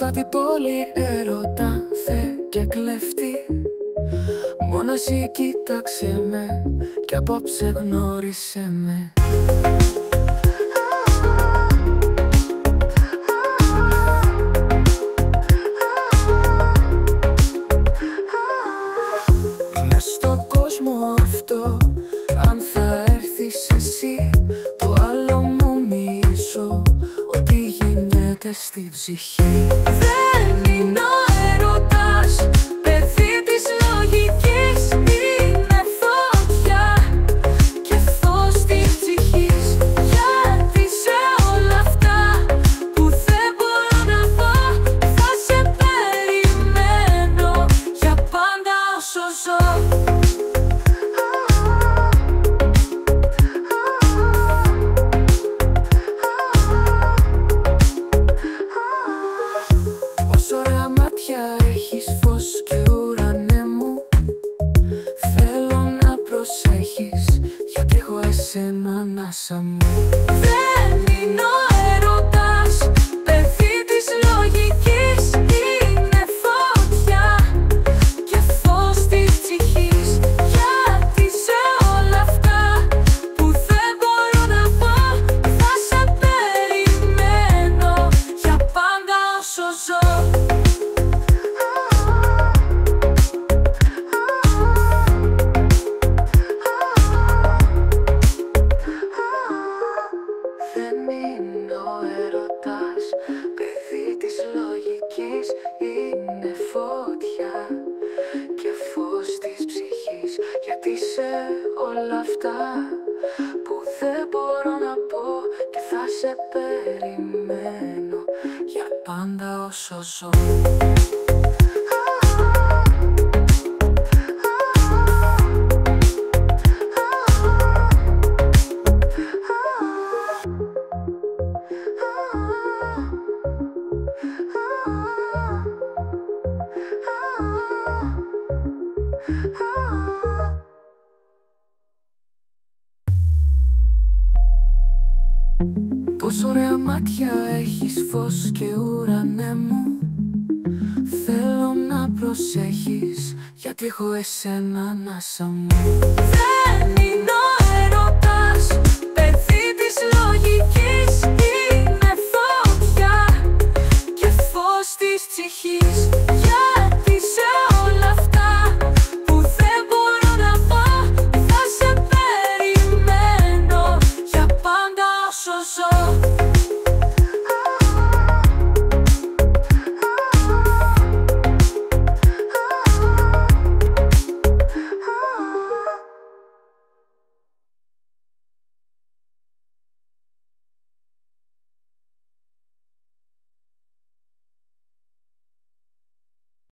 Έρωτα την πόλη, έρωτα θε και κλέφτη. Μόνο εσύ κοίταξε με κι απόψε γνώρισε με. Μες στον κόσμο αυτό, αν θα έρθεις εσύ, το άλλο μου μισώ ότι γίνεται στη ψυχή. Δεν είναι ο έρωτας παιδί της λογικής, είναι φωτιά και φως της ψυχής. Γιατί σε όλα αυτά που δεν μπορώ να πω, θα σε περιμένω για πάντα όσο ζω. Ωραία μάτια έχεις, φως και ουρανέ μου. Θέλω να προσέχεις, γιατί έχω εσένα ανάσα μου. Δεν είναι ο έρωτας παιδί της λογικής, είναι φωτιά και φως της ψυχής. Γιατί σε όλα αυτά που δεν μπορώ να πω, θα σε περιμένω για πάντα όσο ζω. Δεν είναι ο έρωτας παιδί της λογικής, είναι φωτιά και φως της ψυχής. Γιατί σε όλα αυτά που δεν μπορώ να πω, και θα σε περιμένω για πάντα όσο ζω. Πόσο ωραία μάτια έχεις, φως και ουρανέ μου. Θέλω να προσέχεις, γιατί έχω εσένα ανάσα μου. Δεν είναι ο έρωτας παιδί της λογικής, είναι φωτιά και φως της ψυχής. Γιατί σε όλα αυτά που δεν μπορώ να πω, θα σε περιμένω για πάντα όσο ζω.